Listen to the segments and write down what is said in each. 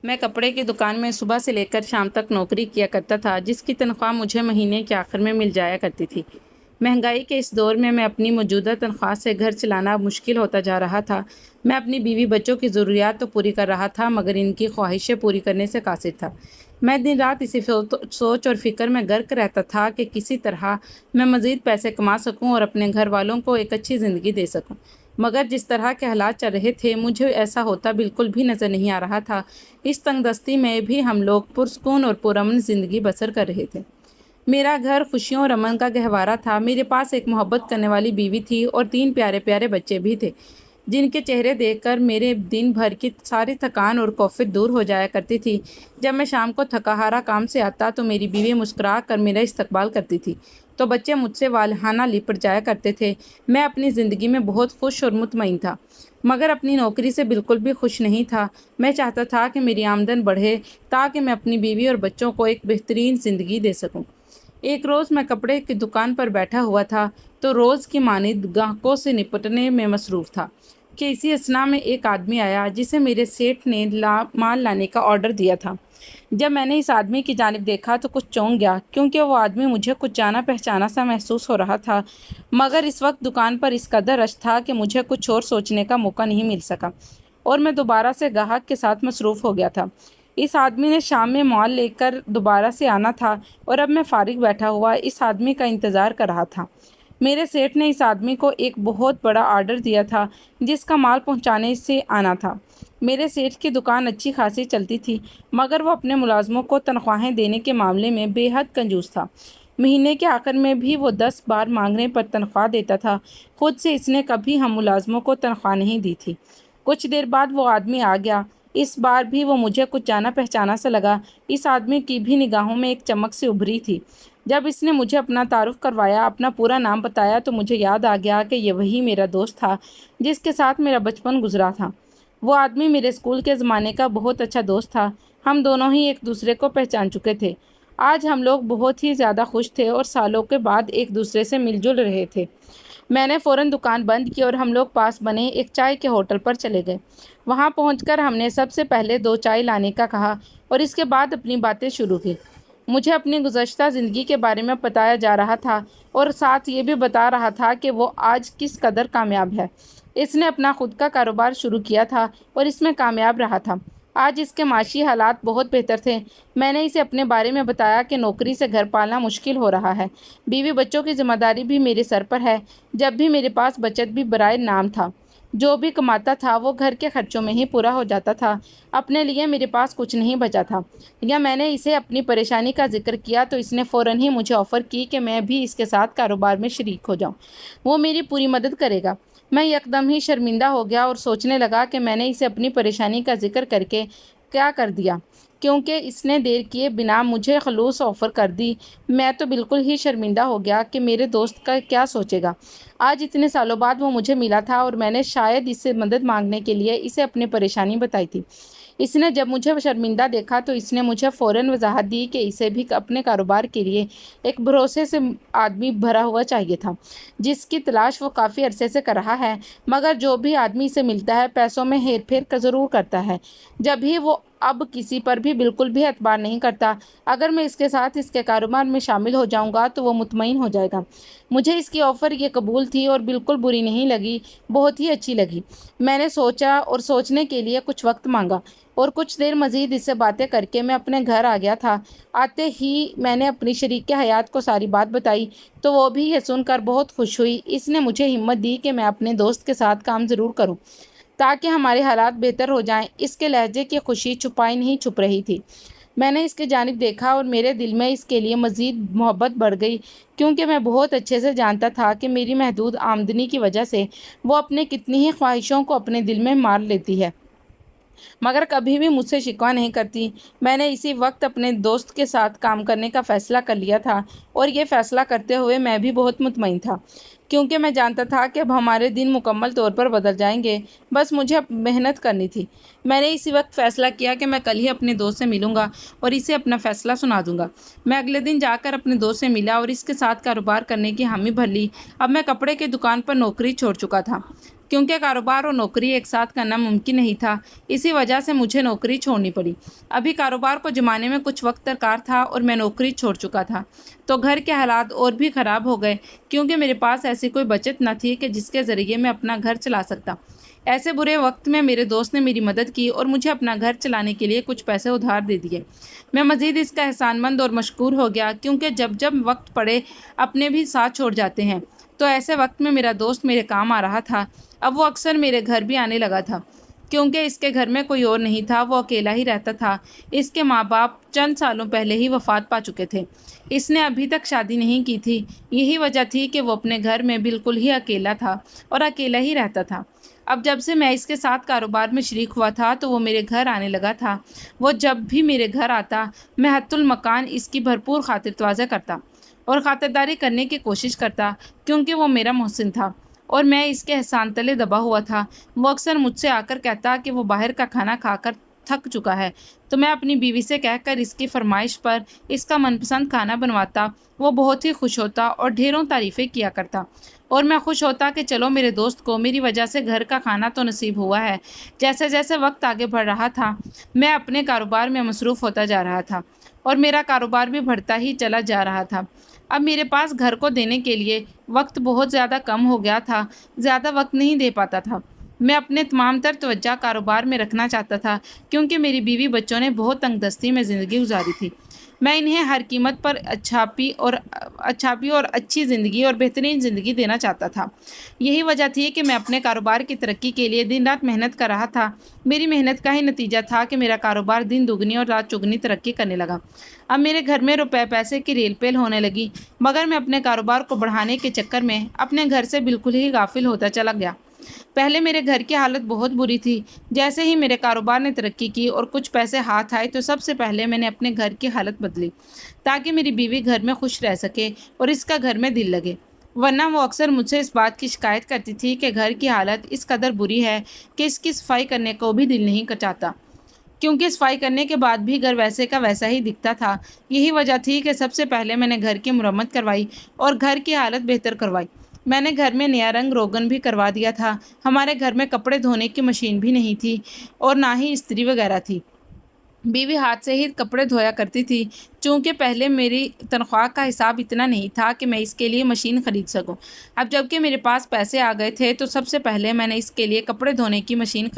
میں کپڑے کی دکان میں صبح سے لے کر شام تک نوکری کیا کرتا تھا، جس کی تنخواہ مجھے مہینے کے آخر میں مل جایا کرتی تھی۔ مہنگائی کے اس دور میں اپنی موجودہ تنخواہ سے گھر چلانا مشکل ہوتا جا رہا تھا۔ میں اپنی بیوی بچوں کی ضروریات تو پوری کر رہا تھا، مگر ان کی خواہشیں پوری کرنے سے قاصر تھا۔ میں دن رات اسی سوچ اور فکر میں غرق رہتا تھا کہ کسی طرح میں مزید پیسے کما سکوں اور اپنے گھر والوں کو ایک اچھی زندگی دے سکوں۔ مگر جس طرح کے حالات چل رہے تھے، مجھے ایسا ہوتا بالکل بھی نظر نہیں آ رہا تھا۔ اس تنگ دستی میں بھی ہم لوگ پرسکون اور پرامن زندگی بسر کر رہے تھے۔ میرا گھر خوشیوں اور امن کا گہوارہ تھا۔ میرے پاس ایک محبت کرنے والی بیوی تھی اور 3 پیارے پیارے بچے بھی تھے، جن کے چہرے دیکھ کر میرے دن بھر کی ساری تھکان اور کوفت دور ہو جایا کرتی تھی۔ جب میں شام کو تھکا ہارا کام سے آتا تو میری بیوی مسکرا کر میرا استقبال کرتی تھی، تو بچے مجھ سے والہانہ لپٹ جایا کرتے تھے۔ میں اپنی زندگی میں بہت خوش اور مطمئن تھا، مگر اپنی نوکری سے بالکل بھی خوش نہیں تھا۔ میں چاہتا تھا کہ میری آمدن بڑھے تاکہ میں اپنی بیوی اور بچوں کو ایک بہترین زندگی دے سکوں۔ ایک روز میں کپڑے کی دکان پر بیٹھا ہوا تھا تو روز کی مانند گاہکوں سے نپٹنے میں مصروف تھا کہ اسی اثنا میں ایک آدمی آیا جسے میرے سیٹھ نے مال لانے کا آرڈر دیا تھا۔ جب میں نے اس آدمی کی جانب دیکھا تو کچھ چونک گیا، کیونکہ وہ آدمی مجھے کچھ جانا پہچانا سا محسوس ہو رہا تھا، مگر اس وقت دکان پر اس قدر رش تھا کہ مجھے کچھ اور سوچنے کا موقع نہیں مل سکا اور میں دوبارہ سے گاہک کے ساتھ مصروف ہو گیا تھا۔ اس آدمی نے شام میں مال لے کر دوبارہ سے آنا تھا اور اب میں فارغ بیٹھا ہوا اس آدمی کا انتظار کر رہا تھا۔ میرے سیٹھ نے اس آدمی کو ایک بہت بڑا آرڈر دیا تھا جس کا مال پہنچانے سے آنا تھا۔ میرے سیٹھ کی دکان اچھی خاصی چلتی تھی، مگر وہ اپنے ملازموں کو تنخواہیں دینے کے معاملے میں بے حد کنجوس تھا۔ مہینے کے آخر میں بھی وہ 10 بار مانگنے پر تنخواہ دیتا تھا۔ خود سے اس نے کبھی ہم ملازموں کو تنخواہ نہیں دی تھی۔ کچھ دیر بعد وہ آدمی آ گیا۔ اس بار بھی وہ مجھے کچھ جانا پہچانا سا لگا۔ اس آدمی کی بھی نگاہوں میں ایک چمک سی ابھری تھی۔ جب اس نے مجھے اپنا تعارف کروایا، اپنا پورا نام بتایا، تو مجھے یاد آ گیا کہ یہ وہی میرا دوست تھا جس کے ساتھ میرا بچپن گزرا تھا۔ وہ آدمی میرے اسکول کے زمانے کا بہت اچھا دوست تھا۔ ہم دونوں ہی ایک دوسرے کو پہچان چکے تھے۔ آج ہم لوگ بہت ہی زیادہ خوش تھے اور سالوں کے بعد ایک دوسرے سے مل جل رہے تھے۔ میں نے فوراً دکان بند کی اور ہم لوگ پاس بنے ایک چائے کے ہوٹل پر چلے گئے۔ وہاں پہنچ کر ہم نے سب سے پہلے 2 چائے لانے کا کہا اور اس کے بعد اپنی باتیں شروع کی۔ مجھے اپنی گزشتہ زندگی کے بارے میں بتایا جا رہا تھا اور ساتھ یہ بھی بتا رہا تھا کہ وہ آج کس قدر کامیاب ہے۔ اس نے اپنا خود کا کاروبار شروع کیا تھا اور اس میں کامیاب رہا تھا۔ آج اس کے معاشی حالات بہت بہتر تھے۔ میں نے اسے اپنے بارے میں بتایا کہ نوکری سے گھر پالنا مشکل ہو رہا ہے، بیوی بچوں کی ذمہ داری بھی میرے سر پر ہے۔ جب بھی میرے پاس بچت بھی برائے نام تھا، جو بھی کماتا تھا وہ گھر کے خرچوں میں ہی پورا ہو جاتا تھا، اپنے لیے میرے پاس کچھ نہیں بچا تھا۔ یا میں نے اسے اپنی پریشانی کا ذکر کیا تو اس نے فوراً ہی مجھے آفر کی کہ میں بھی اس کے ساتھ کاروبار میں شریک ہو جاؤں، وہ میری پوری مدد کرے گا۔ میں یکدم ہی شرمندہ ہو گیا اور سوچنے لگا کہ میں نے اسے اپنی پریشانی کا ذکر کر کے کیا کر دیا، کیونکہ اس نے دیر کیے بنا مجھے خلوص آفر کر دی۔ میں تو بالکل ہی شرمندہ ہو گیا کہ میرے دوست کا کیا سوچے گا۔ آج اتنے سالوں بعد وہ مجھے ملا تھا اور میں نے شاید اس سے مدد مانگنے کے لیے اسے اپنی پریشانی بتائی تھی۔ اس نے جب مجھے شرمندہ دیکھا تو اس نے مجھے فوراً وضاحت دی کہ اسے بھی اپنے کاروبار کے لیے ایک بھروسے سے آدمی بھرا ہوا چاہیے تھا، جس کی تلاش وہ کافی عرصے سے کر رہا ہے، مگر جو بھی آدمی اسے ملتا ہے پیسوں میں ہیر پھیر ضرور کرتا ہے، جب بھی وہ اب کسی پر بھی بالکل بھی اعتبار نہیں کرتا۔ اگر میں اس کے ساتھ اس کے کاروبار میں شامل ہو جاؤں گا تو وہ مطمئن ہو جائے گا۔ مجھے اس کی آفر یہ قبول تھی اور بالکل بری نہیں لگی، بہت ہی اچھی لگی۔ میں نے سوچا اور سوچنے کے لیے کچھ وقت مانگا اور کچھ دیر مزید اس سے باتیں کر کے میں اپنے گھر آ گیا تھا۔ آتے ہی میں نے اپنی شریک حیات کو ساری بات بتائی تو وہ بھی یہ سن کر بہت خوش ہوئی۔ اس نے مجھے ہمت دی کہ میں اپنے دوست کے ساتھ کام ضرور کروں تاکہ ہمارے حالات بہتر ہو جائیں۔ اس کے لہجے کی خوشی چھپائی نہیں چھپ رہی تھی۔ میں نے اس کی جانب دیکھا اور میرے دل میں اس کے لیے مزید محبت بڑھ گئی، کیونکہ میں بہت اچھے سے جانتا تھا کہ میری محدود آمدنی کی وجہ سے وہ اپنے کتنی ہی خواہشوں کو اپنے دل میں مار لیتی ہے، مگر کبھی بھی مجھ سے شکوہ نہیں کرتی۔ میں نے اسی وقت اپنے دوست کے ساتھ کام کرنے کا فیصلہ کر لیا تھا اور یہ فیصلہ کرتے ہوئے میں بھی بہت مطمئن تھا، کیونکہ میں جانتا تھا کہ اب ہمارے دن مکمل طور پر بدل جائیں گے، بس مجھے محنت کرنی تھی۔ میں نے اسی وقت فیصلہ کیا کہ میں کل ہی اپنے دوست سے ملوں گا اور اسے اپنا فیصلہ سنا دوں گا۔ میں اگلے دن جا کر اپنے دوست سے ملا اور اس کے ساتھ کاروبار کرنے کی حامی بھر لی۔ اب میں کپڑے کی دکان پر نوکری چھوڑ چکا تھا، کیونکہ کاروبار اور نوکری ایک ساتھ کرنا ممکن نہیں تھا، اسی وجہ سے مجھے نوکری چھوڑنی پڑی۔ ابھی کاروبار کو جمانے میں کچھ وقت درکار تھا اور میں نوکری چھوڑ چکا تھا، تو گھر کے حالات اور بھی خراب ہو گئے کیونکہ میرے پاس ایسی کوئی بچت نہ تھی کہ جس کے ذریعے میں اپنا گھر چلا سکتا۔ ایسے برے وقت میں میرے دوست نے میری مدد کی اور مجھے اپنا گھر چلانے کے لیے کچھ پیسے ادھار دے دیے۔ میں مزید اس کا احسان مند اور مشکور ہو گیا کیونکہ جب جب وقت پڑے اپنے بھی ساتھ چھوڑ جاتے ہیں، تو ایسے وقت میں میرا دوست میرے کام آ رہا تھا۔ اب وہ اکثر میرے گھر بھی آنے لگا تھا کیونکہ اس کے گھر میں کوئی اور نہیں تھا، وہ اکیلا ہی رہتا تھا۔ اس کے ماں باپ چند سالوں پہلے ہی وفات پا چکے تھے۔ اس نے ابھی تک شادی نہیں کی تھی، یہی وجہ تھی کہ وہ اپنے گھر میں بالکل ہی اکیلا تھا اور اکیلا ہی رہتا تھا۔ اب جب سے میں اس کے ساتھ کاروبار میں شریک ہوا تھا تو وہ میرے گھر آنے لگا تھا۔ وہ جب بھی میرے گھر آتا میں حتی المکان اس کی بھرپور خاطر تواضع کرتا اور خاطرداری کرنے کی کوشش کرتا کیونکہ وہ میرا محسن تھا اور میں اس کے احسان تلے دبا ہوا تھا۔ وہ اکثر مجھ سے آ کر کہتا کہ وہ باہر کا کھانا کھا کر تھک چکا ہے، تو میں اپنی بیوی سے کہہ کر اس کی فرمائش پر اس کا من پسند کھانا بنواتا۔ وہ بہت ہی خوش ہوتا اور ڈھیروں تعریفیں کیا کرتا اور میں خوش ہوتا کہ چلو میرے دوست کو میری وجہ سے گھر کا کھانا تو نصیب ہوا ہے۔ جیسے جیسے وقت آگے بڑھ رہا تھا میں اپنے کاروبار میں مصروف ہوتا جا رہا تھا اور میرا کاروبار بھی بڑھتا ہی چلا جا رہا تھا۔ اب میرے پاس گھر کو دینے کے لیے وقت بہت زیادہ کم ہو گیا تھا، زیادہ وقت نہیں دے پاتا تھا۔ میں اپنے تمام تر توجہ کاروبار میں رکھنا چاہتا تھا کیونکہ میری بیوی بچوں نے بہت تنگ دستی میں زندگی گزاری تھی۔ میں انہیں ہر قیمت پر اچھاپی اور اچھی زندگی اور بہترین زندگی دینا چاہتا تھا۔ یہی وجہ تھی کہ میں اپنے کاروبار کی ترقی کے لیے دن رات محنت کر رہا تھا۔ میری محنت کا ہی نتیجہ تھا کہ میرا کاروبار دن دگنی اور رات چگنی ترقی کرنے لگا۔ اب میرے گھر میں روپے پیسے کی ریل پیل ہونے لگی، مگر میں اپنے کاروبار کو بڑھانے کے چکر میں اپنے گھر سے بالکل ہی غافل ہوتا چلا گیا۔ پہلے میرے گھر کی حالت بہت بری تھی۔ جیسے ہی میرے کاروبار نے ترقی کی اور کچھ پیسے ہاتھ آئے تو سب سے پہلے میں نے اپنے گھر کی حالت بدلی تاکہ میری بیوی گھر میں خوش رہ سکے اور اس کا گھر میں دل لگے، ورنہ وہ اکثر مجھ سے اس بات کی شکایت کرتی تھی کہ گھر کی حالت اس قدر بری ہے کہ اس کی صفائی کرنے کو بھی دل نہیں چاہتا، کیونکہ صفائی کرنے کے بعد بھی گھر ویسے کا ویسا ہی دکھتا تھا۔ یہی وجہ تھی کہ سب سے پہلے میں نے گھر کی مرمت کروائی اور گھر کی حالت بہتر کروائی۔ میں نے گھر میں نیا رنگ روغن بھی کروا دیا تھا۔ ہمارے گھر میں کپڑے دھونے کی مشین بھی نہیں تھی اور نہ ہی استری وغیرہ تھی۔ بیوی ہاتھ سے ہی کپڑے دھویا کرتی تھی، چونکہ پہلے میری تنخواہ کا حساب اتنا نہیں تھا کہ میں اس کے لیے مشین خرید سکوں۔ اب جب کہ میرے پاس پیسے آ گئے تھے تو سب سے پہلے میں نے اس کے لیے کپڑے دھونے کی مشین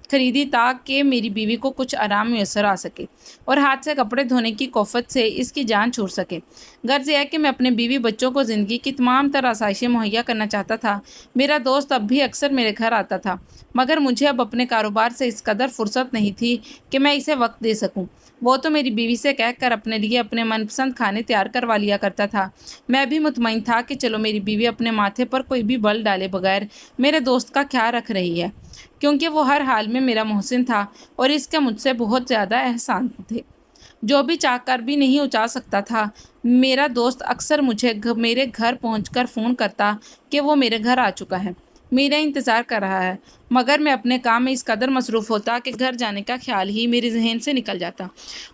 خریدی تاکہ میری بیوی کو کچھ آرام میسر آ سکے اور ہاتھ سے کپڑے دھونے کی کوفت سے اس کی جان چھوٹ سکے۔ غرض یہ ہے کہ میں اپنے بیوی بچوں کو زندگی کی تمام تر آسائشیں مہیا کرنا چاہتا تھا۔ میرا دوست اب بھی اکثر میرے گھر آتا تھا، مگر مجھے اب اپنے کاروبار سے اس قدر فرصت نہیں تھی کہ میں اسے وقت دے سکوں۔ وہ تو میری بیوی سے کہہ کر اپنے لیے اپنے من پسند کھانے تیار کروا لیا کرتا تھا۔ میں بھی مطمئن تھا کہ چلو میری بیوی اپنے ماتھے پر کوئی بھی بل ڈالے بغیر میرے دوست کا خیال رکھ رہی ہے، کیونکہ وہ ہر حال میں میرا محسن تھا اور اس کے مجھ سے بہت زیادہ احسان تھے، جو بھی چاہ کر بھی نہیں اچا سکتا تھا۔ میرا دوست اکثر مجھے میرے گھر پہنچ کر فون کرتا کہ وہ میرے گھر آ چکا ہے، میرا انتظار کر رہا ہے، مگر میں اپنے کام میں اس قدر مصروف ہوتا کہ گھر جانے کا خیال ہی میرے ذہن سے نکل جاتا،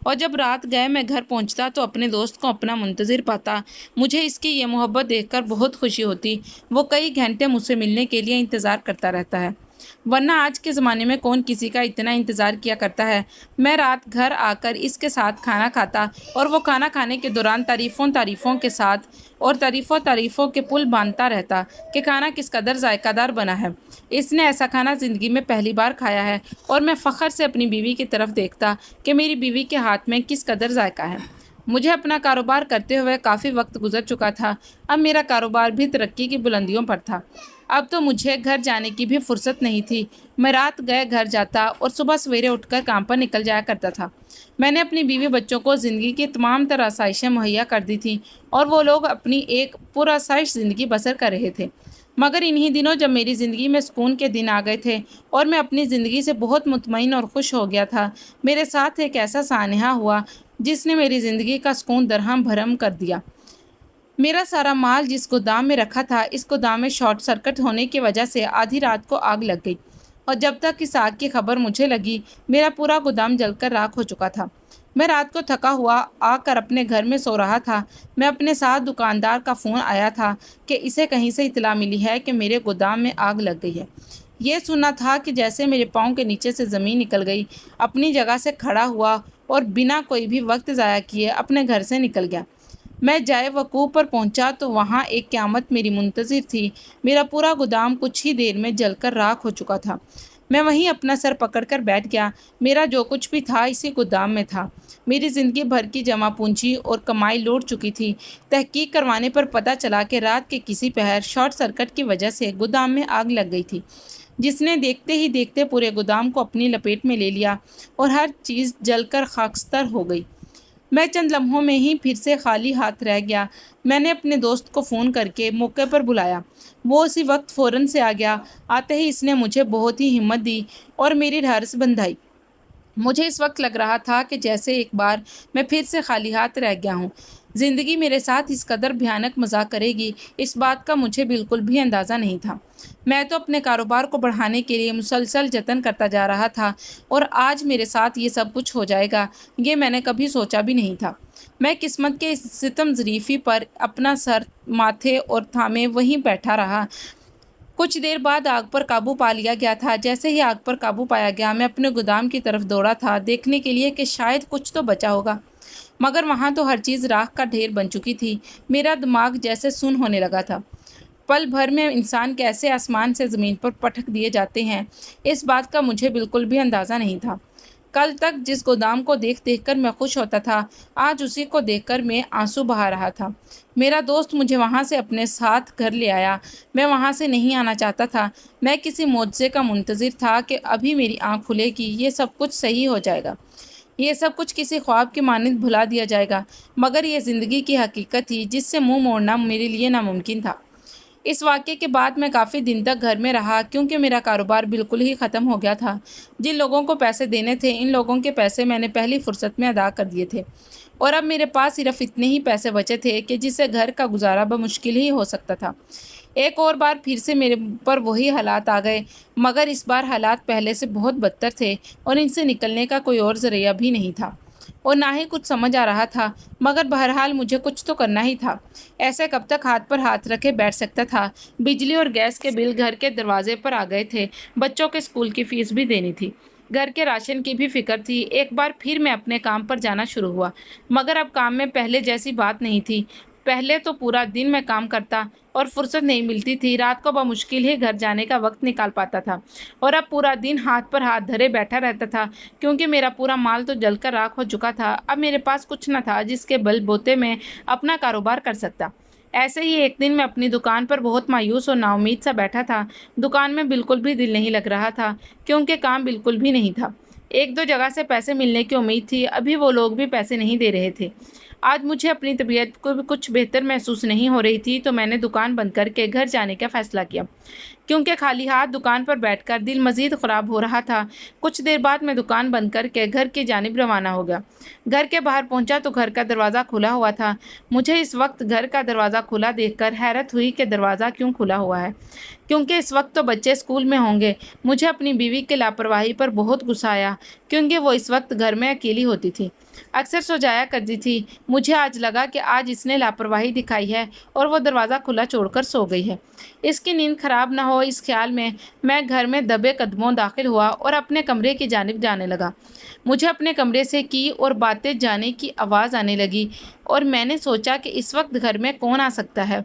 اور جب رات گئے میں گھر پہنچتا تو اپنے دوست کو اپنا منتظر پاتا۔ مجھے اس کی یہ محبت دیکھ کر بہت خوشی ہوتی۔ وہ کئی گھنٹے مجھ سے ملنے کے لیے انتظار کرتا رہتا ہے، ورنہ آج کے زمانے میں کون کسی کا اتنا انتظار کیا کرتا ہے۔ میں رات گھر آ کر اس کے ساتھ کھانا کھاتا اور وہ کھانا کھانے کے دوران تعریفوں کے ساتھ اور تعریفوں کے پل باندھتا رہتا کہ کھانا کس قدر ذائقہ دار بنا ہے، اس نے ایسا کھانا زندگی میں پہلی بار کھایا ہے، اور میں فخر سے اپنی بیوی کی طرف دیکھتا کہ میری بیوی کے ہاتھ میں کس قدر ذائقہ ہے۔ مجھے اپنا کاروبار کرتے ہوئے کافی وقت گزر چکا تھا۔ اب میرا کاروبار بھی ترقی کی بلندیوں پر تھا۔ اب تو مجھے گھر جانے کی بھی فرصت نہیں تھی۔ میں رات گئے گھر جاتا اور صبح سویرے اٹھ کر کام پر نکل جایا کرتا تھا۔ میں نے اپنی بیوی بچوں کو زندگی کی تمام تر آسائشیں مہیا کر دی تھیں اور وہ لوگ اپنی ایک پرآسائش زندگی بسر کر رہے تھے۔ مگر انہی دنوں جب میری زندگی میں سکون کے دن آ گئے تھے اور میں اپنی زندگی سے بہت مطمئن اور خوش ہو گیا تھا، میرے ساتھ ایک ایسا سانحہ ہوا جس نے میری زندگی کا سکون درہم بھرم کر دیا۔ میرا سارا مال جس گودام میں رکھا تھا، اس گودام میں شارٹ سرکٹ ہونے کی وجہ سے آدھی رات کو آگ لگ گئی اور جب تک اس آگ کی خبر مجھے لگی میرا پورا گودام جل کر راکھ ہو چکا تھا۔ میں رات کو تھکا ہوا آ کر اپنے گھر میں سو رہا تھا۔ میں اپنے ساتھ دکاندار کا فون آیا تھا کہ اسے کہیں سے اطلاع ملی ہے کہ میرے گودام میں آگ لگ گئی ہے۔ یہ سنا تھا کہ جیسے میرے پاؤں کے نیچے سے زمین نکل گئی، اپنی جگہ سے کھڑا ہوا اور بنا کوئی بھی وقت ضائع کیے اپنے گھر سے نکل گیا۔ میں جائے وقوع پر پہنچا تو وہاں ایک قیامت میری منتظر تھی۔ میرا پورا گودام کچھ ہی دیر میں جل کر راکھ ہو چکا تھا۔ میں وہیں اپنا سر پکڑ کر بیٹھ گیا۔ میرا جو کچھ بھی تھا اسی گودام میں تھا۔ میری زندگی بھر کی جمع پونجی اور کمائی لوٹ چکی تھی۔ تحقیق کروانے پر پتہ چلا کہ رات کے کسی پہر شارٹ سرکٹ کی وجہ سے گودام میں آگ لگ گئی تھی، جس نے دیکھتے ہی دیکھتے پورے گودام کو اپنی لپیٹ میں لے لیا اور ہر چیز جل کر خاکستر ہو گئی۔ میں چند لمحوں میں ہی پھر سے خالی ہاتھ رہ گیا۔ میں نے اپنے دوست کو فون کر کے موقع پر بلایا۔ وہ اسی وقت فوراً سے آ گیا۔ آتے ہی اس نے مجھے بہت ہی ہمت دی اور میری ڈھارس بندھائی۔ مجھے اس وقت لگ رہا تھا کہ جیسے ایک بار میں پھر سے خالی ہاتھ رہ گیا ہوں۔ زندگی میرے ساتھ اس قدر بھیانک مذاق کرے گی، اس بات کا مجھے بالکل بھی اندازہ نہیں تھا۔ میں تو اپنے کاروبار کو بڑھانے کے لیے مسلسل جتن کرتا جا رہا تھا اور آج میرے ساتھ یہ سب کچھ ہو جائے گا، یہ میں نے کبھی سوچا بھی نہیں تھا۔ میں قسمت کے اس ستم ظریفی پر اپنا سر ماتھے اور تھامے وہیں بیٹھا رہا۔ کچھ دیر بعد آگ پر قابو پا لیا گیا تھا۔ جیسے ہی آگ پر قابو پایا گیا میں اپنے گودام کی طرف دوڑا تھا، دیکھنے کے لیے کہ شاید کچھ تو بچا ہوگا، مگر وہاں تو ہر چیز راکھ کا ڈھیر بن چکی تھی۔ میرا دماغ جیسے سن ہونے لگا تھا۔ پل بھر میں انسان کیسے آسمان سے زمین پر پٹک دیے جاتے ہیں، اس بات کا مجھے بالکل بھی اندازہ نہیں تھا۔ کل تک جس گودام کو دیکھ دیکھ کر میں خوش ہوتا تھا، آج اسی کو دیکھ کر میں آنسو بہا رہا تھا۔ میرا دوست مجھے وہاں سے اپنے ساتھ گھر لے آیا۔ میں وہاں سے نہیں آنا چاہتا تھا۔ میں کسی معجزے کا منتظر تھا کہ ابھی میری آنکھ کھلے گی، یہ سب کچھ صحیح ہو جائے گا، یہ سب کچھ کسی خواب کی مانند بھلا دیا جائے گا، مگر یہ زندگی کی حقیقت تھی جس سے منہ موڑنا میرے لیے ناممکن تھا۔ اس واقعے کے بعد میں کافی دن تک گھر میں رہا، کیونکہ میرا کاروبار بالکل ہی ختم ہو گیا تھا۔ جن لوگوں کو پیسے دینے تھے ان لوگوں کے پیسے میں نے پہلی فرصت میں ادا کر دیے تھے، اور اب میرے پاس صرف اتنے ہی پیسے بچے تھے کہ جس سے گھر کا گزارا بمشکل ہی ہو سکتا تھا۔ ایک اور بار پھر سے میرے پر وہی حالات آ گئے، مگر اس بار حالات پہلے سے بہت بدتر تھے اور ان سے نکلنے کا کوئی اور ذریعہ بھی نہیں تھا اور نہ ہی کچھ سمجھ آ رہا تھا، مگر بہرحال مجھے کچھ تو کرنا ہی تھا۔ ایسے کب تک ہاتھ پر ہاتھ رکھے بیٹھ سکتا تھا؟ بجلی اور گیس کے بل گھر کے دروازے پر آ گئے تھے، بچوں کے اسکول کی فیس بھی دینی تھی، گھر کے راشن کی بھی فکر تھی۔ ایک بار پھر میں اپنے کام پر جانا شروع ہوا، مگر اب کام میں پہلے جیسی بات نہیں تھی۔ پہلے تو پورا دن میں کام کرتا اور فرصت نہیں ملتی تھی، رات کو بمشکل ہی گھر جانے کا وقت نکال پاتا تھا، اور اب پورا دن ہاتھ پر ہاتھ دھرے بیٹھا رہتا تھا، کیونکہ میرا پورا مال تو جل کر راکھ ہو چکا تھا۔ اب میرے پاس کچھ نہ تھا جس کے بل بوتے میں اپنا کاروبار کر سکتا۔ ایسے ہی ایک دن میں اپنی دکان پر بہت مایوس اور نا امید سا بیٹھا تھا۔ دکان میں بالکل بھی دل نہیں لگ رہا تھا، کیونکہ کام بالکل بھی نہیں تھا۔ ایک دو جگہ سے پیسے ملنے کی امید تھی، ابھی وہ لوگ بھی پیسے نہیں دے رہے تھے۔ آج مجھے اپنی طبیعت کو بھی کچھ بہتر محسوس نہیں ہو رہی تھی، تو میں نے دکان بند کر کے گھر جانے کا فیصلہ کیا، کیونکہ خالی ہاتھ دکان پر بیٹھ کر دل مزید خراب ہو رہا تھا۔ کچھ دیر بعد میں دکان بند کر کے گھر کی جانب روانہ ہو گیا۔ گھر کے باہر پہنچا تو گھر کا دروازہ کھلا ہوا تھا۔ مجھے اس وقت گھر کا دروازہ کھلا دیکھ کر حیرت ہوئی کہ دروازہ کیوں کھلا ہوا ہے، کیونکہ اس وقت تو بچے اسکول میں ہوں گے۔ مجھے اپنی بیوی کی لاپرواہی پر بہت غصہ آیا، کیونکہ وہ اس وقت گھر میں اکیلی ہوتی تھی، اکثر سو جایا کرتی تھی۔ مجھے آج لگا کہ آج اس نے لاپرواہی دکھائی ہے اور وہ دروازہ کھلا چھوڑ کر سو گئی ہے۔ اس کی نیند خراب نہ ہو اس خیال میں گھر میں دبے قدموں داخل ہوا اور اپنے کمرے کی جانب جانے لگا۔ مجھے اپنے کمرے سے کی اور باتیں جانے کی آواز آنے لگی، اور میں نے سوچا کہ اس وقت گھر میں کون آ سکتا ہے۔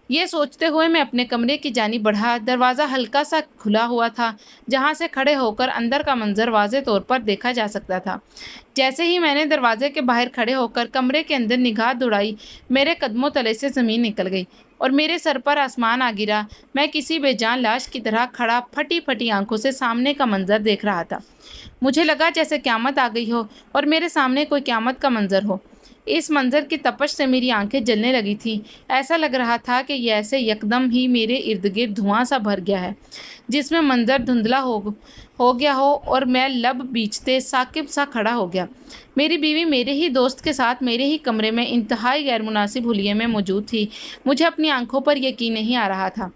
یہ سوچتے ہوئے میں اپنے کمرے کی جانب بڑھا۔ دروازہ ہلکا سا کھلا ہوا تھا، جہاں سے کھڑے ہو کر اندر کا منظر واضح طور پر دیکھا جا سکتا تھا۔ جیسے ہی میں نے دروازے کے باہر کھڑے ہو کر کمرے کے اندر نگاہ دوڑائی، میرے قدموں تلے سے زمین نکل گئی اور میرے سر پر آسمان آ گرا۔ میں کسی بے جان لاش کی طرح کھڑا پھٹی پھٹی آنکھوں سے سامنے کا منظر دیکھ رہا تھا۔ مجھے لگا جیسے قیامت آ گئی ہو اور میرے سامنے کوئی قیامت کا منظر ہو۔ اس منظر کی تپش سے میری آنکھیں جلنے لگی تھیں۔ ایسا لگ رہا تھا کہ ایسے یکدم ہی میرے ارد گرد دھواں سا بھر گیا ہے، جس میں منظر دھندلا ہو گیا ہو اور میں لب بیچتے ثاقب سا کھڑا ہو گیا۔ میری بیوی میرے ہی دوست کے ساتھ میرے ہی کمرے میں انتہائی غیر مناسب حلیے میں موجود تھی۔ مجھے اپنی آنکھوں پر یقین نہیں آ رہا تھا۔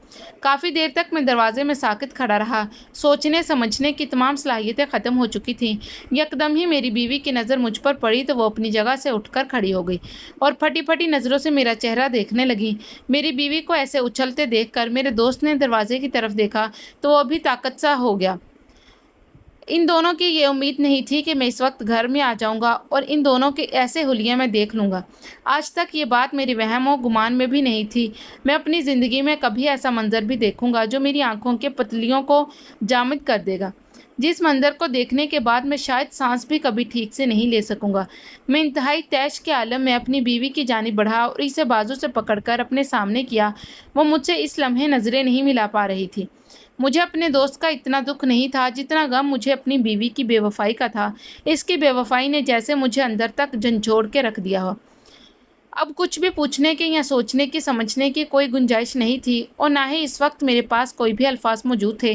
کافی دیر تک میں دروازے میں ساکت کھڑا رہا۔ سوچنے سمجھنے کی تمام صلاحیتیں ختم ہو چکی تھیں۔ یکدم ہی میری بیوی کی نظر مجھ پر پڑی تو وہ اپنی جگہ سے اٹھ کر کھڑی ہو گئی اور پھٹی پھٹی نظروں سے میرا چہرہ دیکھنے لگی۔ میری بیوی کو ایسے اچھلتے دیکھ کر میرے دوست نے دروازے کی طرف دیکھا تو وہ بھی طاقت سا ہو گیا۔ ان دونوں کی یہ امید نہیں تھی کہ میں اس وقت گھر میں آ جاؤں گا اور ان دونوں کے ایسے حلیے میں دیکھ لوں گا۔ آج تک یہ بات میری وہم و گمان میں بھی نہیں تھی۔ میں اپنی زندگی میں کبھی ایسا منظر بھی دیکھوں گا جو میری آنکھوں کے پتلیوں کو جامد کر دے گا، جس منظر کو دیکھنے کے بعد میں شاید سانس بھی کبھی ٹھیک سے نہیں لے سکوں گا۔ میں انتہائی طیش کے عالم میں اپنی بیوی کی جانب بڑھا اور اسے بازو سے پکڑ کر اپنے سامنے کیا۔ وہ مجھ سے اس لمحے نظریں نہیں ملا پا رہی تھی۔ مجھے اپنے دوست کا اتنا دکھ نہیں تھا جتنا غم مجھے اپنی بیوی کی بے وفائی کا تھا۔ اس کی بے وفائی نے جیسے مجھے اندر تک جھنجھوڑ کے رکھ دیا ہو۔ اب کچھ بھی پوچھنے کے یا سوچنے کی سمجھنے کی کوئی گنجائش نہیں تھی اور نہ ہی اس وقت میرے پاس کوئی بھی الفاظ موجود تھے۔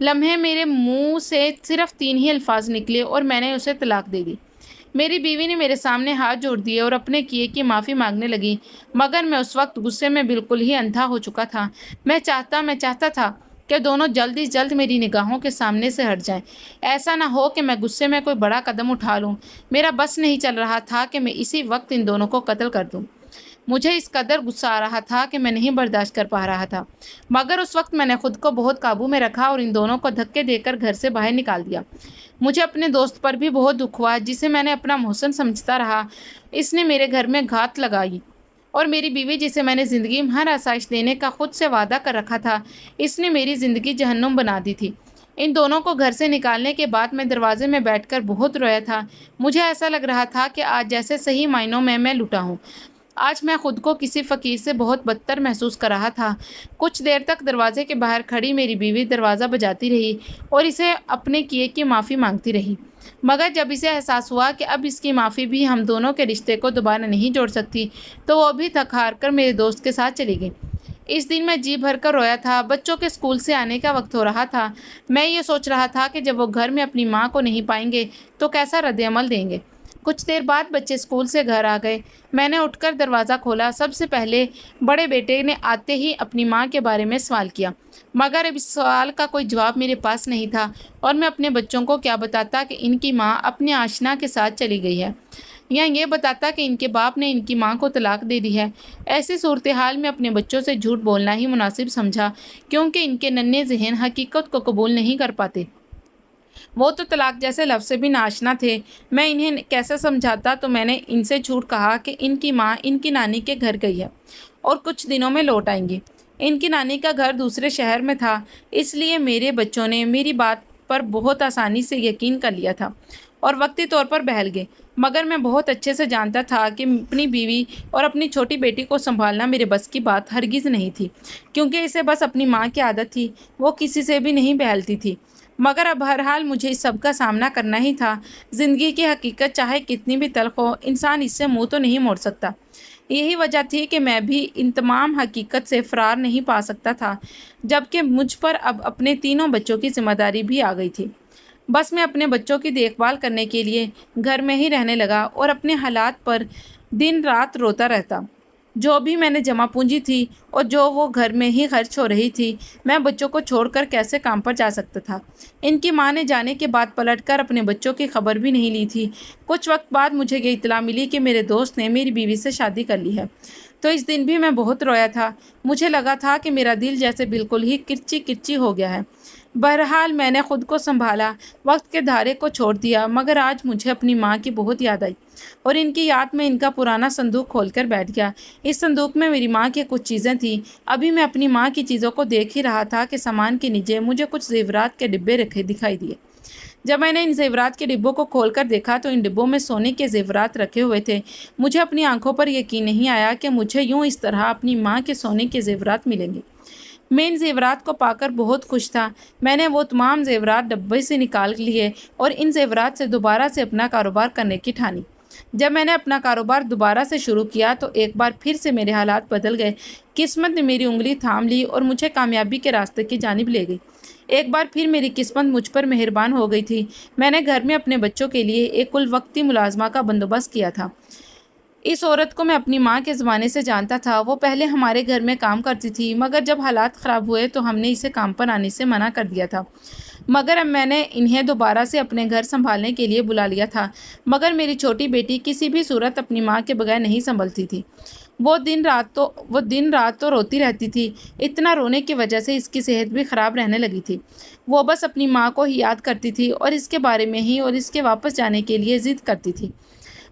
لمحے میرے منہ سے صرف 3 ہی الفاظ نکلے اور میں نے اسے طلاق دے دی۔ میری بیوی نے میرے سامنے ہاتھ جوڑ دیے اور اپنے کیے کی معافی مانگنے لگی، مگر میں اس وقت غصے میں بالکل ہی اندھا ہو چکا تھا۔ میں چاہتا تھا کہ دونوں جلد ہی جلد میری نگاہوں کے سامنے سے ہٹ جائیں۔ ایسا نہ ہو کہ میں غصے میں کوئی بڑا قدم اٹھا لوں۔ میرا بس نہیں چل رہا تھا کہ میں اسی وقت ان دونوں کو قتل کر دوں۔ مجھے اس قدر غصہ آ رہا تھا کہ میں نہیں برداشت کر پا رہا تھا، مگر اس وقت میں نے خود کو بہت قابو میں رکھا اور ان دونوں کو دھکے دے کر گھر سے باہر نکال دیا۔ مجھے اپنے دوست پر بھی بہت دکھ ہوا جسے میں نے اپنا محسن سمجھتا رہا۔ اس نے میرے گھر میں گھات لگائی اور میری بیوی جسے میں نے زندگی میں ہر آسائش دینے کا خود سے وعدہ کر رکھا تھا، اس نے میری زندگی جہنم بنا دی تھی۔ ان دونوں کو گھر سے نکالنے کے بعد میں دروازے میں بیٹھ کر بہت رویا تھا۔ مجھے ایسا لگ رہا تھا کہ آج جیسے صحیح معنوں میں لوٹا ہوں۔ آج میں خود کو کسی فقیر سے بہت بدتر محسوس کر رہا تھا۔ کچھ دیر تک دروازے کے باہر کھڑی میری بیوی دروازہ بجاتی رہی اور اسے اپنے کیے کی معافی مانگتی رہی، مگر جب اسے احساس ہوا کہ اب اس کی معافی بھی ہم دونوں کے رشتے کو دوبارہ نہیں جوڑ سکتی تو وہ بھی تھک ہار کر میرے دوست کے ساتھ چلی گئی۔ اس دن میں جی بھر کر رویا تھا۔ بچوں کے اسکول سے آنے کا وقت ہو رہا تھا۔ میں یہ سوچ رہا تھا کہ جب وہ گھر میں اپنی ماں کو نہیں پائیں گے تو کیسا رد عمل دیں گے۔ کچھ دیر بعد بچے اسکول سے گھر آ گئے۔ میں نے اٹھ کر دروازہ کھولا۔ سب سے پہلے بڑے بیٹے نے آتے ہی اپنی ماں کے بارے میں سوال کیا، مگر اب اس سوال کا کوئی جواب میرے پاس نہیں تھا اور میں اپنے بچوں کو کیا بتاتا کہ ان کی ماں اپنے آشنا کے ساتھ چلی گئی ہے، یا یہ بتاتا کہ ان کے باپ نے ان کی ماں کو طلاق دے دی ہے۔ ایسی صورتحال میں اپنے بچوں سے جھوٹ بولنا ہی مناسب سمجھا، کیونکہ ان کے ننھے ذہن حقیقت کو قبول نہیں کر پاتے۔ وہ تو طلاق جیسے لفظ سے بھی ناآشنا تھے۔ میں انہیں کیسے سمجھاتا؟ تو میں نے ان سے جھوٹ کہا کہ ان کی ماں ان کی نانی کے گھر گئی ہے اور کچھ دنوں میں لوٹ آئیں گی۔ ان کی نانی کا گھر دوسرے شہر میں تھا، اس لیے میرے بچوں نے میری بات پر بہت آسانی سے یقین کر لیا تھا اور وقتی طور پر بہل گئے، مگر میں بہت اچھے سے جانتا تھا کہ اپنی بیوی اور اپنی چھوٹی بیٹی کو سنبھالنا میرے بس کی بات ہرگز نہیں تھی، کیونکہ اسے بس اپنی ماں کی عادت تھی، وہ کسی سے بھی نہیں بہلتی تھی۔ مگر اب بہرحال مجھے اس سب کا سامنا کرنا ہی تھا۔ زندگی کی حقیقت چاہے کتنی بھی تلخ ہو، انسان اس سے منہ تو نہیں موڑ سکتا۔ یہی وجہ تھی کہ میں بھی ان تمام حقیقت سے فرار نہیں پا سکتا تھا، جبکہ مجھ پر اب اپنے تینوں بچوں کی ذمہ داری بھی آ گئی تھی۔ بس میں اپنے بچوں کی دیکھ بھال کرنے کے لیے گھر میں ہی رہنے لگا اور اپنے حالات پر دن رات روتا رہتا۔ جو بھی میں نے جمع پونجی تھی اور جو وہ گھر میں ہی خرچ ہو رہی تھی، میں بچوں کو چھوڑ کر کیسے کام پر جا سکتا تھا؟ ان کی ماں نے جانے کے بعد پلٹ کر اپنے بچوں کی خبر بھی نہیں لی تھی۔ کچھ وقت بعد مجھے یہ اطلاع ملی کہ میرے دوست نے میری بیوی سے شادی کر لی ہے، تو اس دن بھی میں بہت رویا تھا۔ مجھے لگا تھا کہ میرا دل جیسے بالکل ہی کرچی کرچی ہو گیا ہے۔ بہرحال میں نے خود کو سنبھالا، وقت کے دھارے کو چھوڑ دیا، مگر آج مجھے اپنی ماں کی بہت یاد آئی اور ان کی یاد میں ان کا پرانا صندوق کھول کر بیٹھ گیا۔ اس صندوق میں میری ماں کی کچھ چیزیں تھیں۔ ابھی میں اپنی ماں کی چیزوں کو دیکھ ہی رہا تھا کہ سامان کے نیچے مجھے کچھ زیورات کے ڈبے رکھے دکھائی دیے۔ جب میں نے ان زیورات کے ڈبوں کو کھول کر دیکھا تو ان ڈبوں میں سونے کے زیورات رکھے ہوئے تھے۔ مجھے اپنی آنکھوں پر یقین نہیں آیا کہ مجھے یوں اس طرح اپنی ماں کے سونے کے زیورات ملیں گے۔ میں ان زیورات کو پا کر بہت خوش تھا۔ میں نے وہ تمام زیورات ڈبے سے نکال لیے اور ان زیورات سے دوبارہ سے اپنا کاروبار کرنے کی ٹھانی۔ جب میں نے اپنا کاروبار دوبارہ سے شروع کیا تو ایک بار پھر سے میرے حالات بدل گئے۔ قسمت نے میری انگلی تھام لی اور مجھے کامیابی کے راستے کی جانب لے گئی۔ ایک بار پھر میری قسمت مجھ پر مہربان ہو گئی تھی۔ میں نے گھر میں اپنے بچوں کے لیے ایک کل وقتی ملازمہ کا بندوبست کیا تھا۔ اس عورت کو میں اپنی ماں کے زمانے سے جانتا تھا۔ وہ پہلے ہمارے گھر میں کام کرتی تھی، مگر جب حالات خراب ہوئے تو ہم نے اسے کام پر آنے سے منع کر دیا تھا۔ مگر اب میں نے انہیں دوبارہ سے اپنے گھر سنبھالنے کے لیے بلا لیا تھا، مگر میری چھوٹی بیٹی کسی بھی صورت اپنی ماں کے بغیر نہیں سنبھلتی تھی۔ وہ دن رات تو روتی رہتی تھی۔ اتنا رونے کی وجہ سے اس کی صحت بھی خراب رہنے لگی تھی۔ وہ بس اپنی ماں کو ہی یاد کرتی تھی اور اس کے بارے میں ہی اور اس کے واپس جانے کے لیے ضد کرتی تھی۔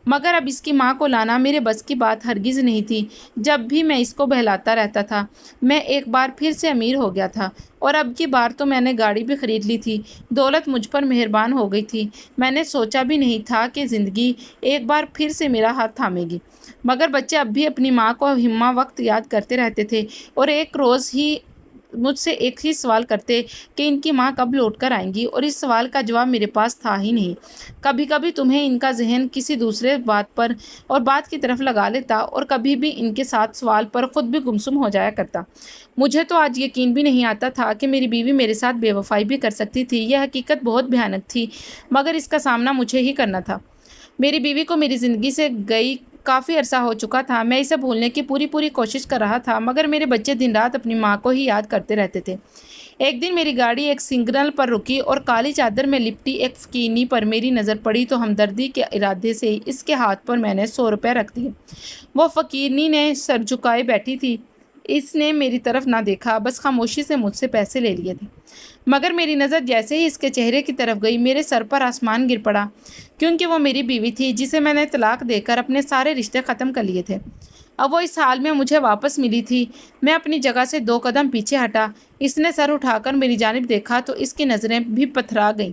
مگر اب اس کی ماں کو لانا میرے بس کی بات ہرگز نہیں تھی۔ جب بھی میں اس کو بہلاتا رہتا تھا، میں ایک بار پھر سے امیر ہو گیا تھا، اور اب کی بار تو میں نے گاڑی بھی خرید لی تھی۔ دولت مجھ پر مہربان ہو گئی تھی۔ میں نے سوچا بھی نہیں تھا کہ زندگی ایک بار پھر سے میرا ہاتھ تھامے گی۔ مگر بچے اب بھی اپنی ماں کو ہمہ وقت یاد کرتے رہتے تھے، اور ایک روز ہی مجھ سے ایک ہی سوال کرتے کہ ان کی ماں کب لوٹ کر آئیں گی، اور اس سوال کا جواب میرے پاس تھا ہی نہیں۔ کبھی کبھی تمہیں ان کا ذہن کسی دوسرے بات پر اور بات کی طرف لگا لیتا، اور کبھی بھی ان کے ساتھ سوال پر خود بھی گمسم ہو جایا کرتا۔ مجھے تو آج یقین بھی نہیں آتا تھا کہ میری بیوی میرے ساتھ بے وفائی بھی کر سکتی تھی۔ یہ حقیقت بہت بھیانک تھی، مگر اس کا سامنا مجھے ہی کرنا تھا۔ میری بیوی کو میری زندگی سے گئی کافی عرصہ ہو چکا تھا۔ میں اسے بھولنے کی پوری کوشش کر رہا تھا، مگر میرے بچے دن رات اپنی ماں کو ہی یاد کرتے رہتے تھے۔ ایک دن میری گاڑی ایک سگنل پر رکی، اور کالی چادر میں لپٹی ایک فقیرنی پر میری نظر پڑی تو ہمدردی کے ارادے سے اس کے ہاتھ پر میں نے 100 روپے رکھ دیے۔ وہ فقیرنی نے سر جھکائے بیٹھی تھی۔ اس نے میری طرف نہ دیکھا، بس خاموشی سے مجھ سے پیسے لے لیے تھے۔ مگر میری نظر جیسے ہی اس کے چہرے کی طرف گئی، میرے سر پر آسمان گر پڑا، کیونکہ وہ میری بیوی تھی جسے میں نے طلاق دے کر اپنے سارے رشتے ختم کر لیے تھے۔ اب وہ اس حال میں مجھے واپس ملی تھی۔ میں اپنی جگہ سے 2 قدم پیچھے ہٹا۔ اس نے سر اٹھا کر میری جانب دیکھا تو اس کی نظریں بھی پتھرا گئیں۔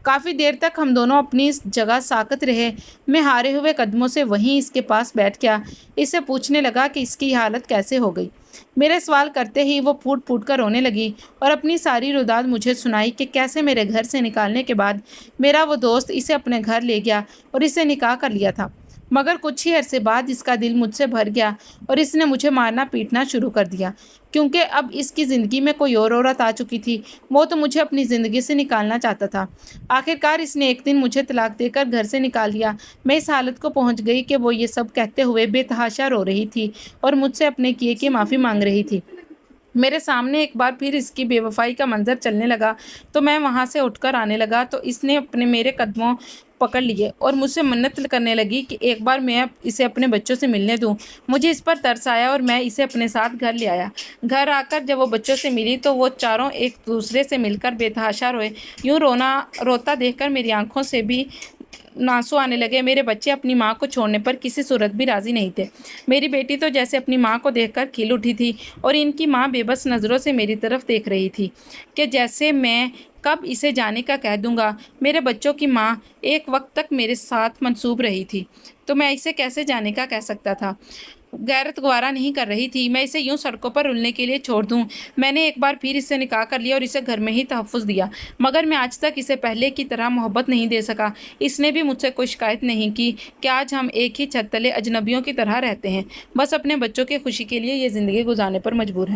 کافی دیر تک ہم دونوں اپنی جگہ ساکت رہے۔ میں ہارے ہوئے قدموں سے وہیں اس کے پاس بیٹھ گیا۔ اس سے پوچھنے لگا کہ اس کی حالت کیسے ہو گئی۔ میرے سوال کرتے ہی وہ پھوٹ پھوٹ کر رونے لگی، اور اپنی ساری روداد مجھے سنائی کہ کیسے میرے گھر سے نکالنے کے بعد میرا وہ دوست اسے اپنے گھر لے گیا اور اسے نکاح کر لیا تھا، مگر کچھ ہی عرصے بعد اس کا دل مجھ سے بھر گیا اور اس نے مجھے مارنا پیٹنا شروع کر دیا، کیونکہ اب اس کی زندگی میں کوئی اور عورت آ چکی تھی۔ وہ تو مجھے اپنی زندگی سے نکالنا چاہتا تھا۔ آخرکار اس نے ایک دن مجھے طلاق دے کر گھر سے نکال دیا۔ میں اس حالت کو پہنچ گئی کہ وہ یہ سب کہتے ہوئے بے تحاشا رو رہی تھی اور مجھ سے اپنے کیے کی معافی مانگ رہی تھی۔ میرے سامنے ایک بار پھر اس کی بے وفائی کا منظر چلنے لگا تو میں وہاں سے اٹھ کر آنے لگا تو اس نے میرے قدموں پکڑ لیے اور مجھ سے منت کرنے لگی کہ ایک بار میں اسے اپنے بچوں سے ملنے دوں۔ مجھے اس پر ترس آیا اور میں اسے اپنے ساتھ گھر لے آیا۔ گھر آ کر جب وہ بچوں سے ملی تو وہ چاروں ایک دوسرے سے مل کر بے تحاشا روئے۔ یوں روتا دیکھ کر میری آنکھوں سے بھی آنسو آنے لگے۔ میرے بچے اپنی ماں کو چھوڑنے پر کسی صورت بھی راضی نہیں تھے۔ میری بیٹی تو جیسے اپنی ماں کو دیکھ کر کھل اٹھی تھی، اور ان کی ماں بے بس نظروں سے میری طرف دیکھ رہی تھی کہ جیسے میں کب اسے جانے کا کہہ دوں گا۔ میرے بچوں کی ماں ایک وقت تک میرے ساتھ منسوب رہی تھی، تو میں اسے کیسے جانے کا کہہ سکتا تھا؟ غیرت گوارا نہیں کر رہی تھی میں اسے یوں سڑکوں پر رلنے کے لیے چھوڑ دوں۔ میں نے ایک بار پھر اس سے نکاح کر لیا اور اسے گھر میں ہی تحفظ دیا، مگر میں آج تک اسے پہلے کی طرح محبت نہیں دے سکا۔ اس نے بھی مجھ سے کوئی شکایت نہیں کی کہ آج ہم ایک ہی چھت تلے اجنبیوں کی طرح رہتے ہیں، بس اپنے بچوں کی خوشی کے لیے یہ زندگی گزارنے پر مجبور ہیں۔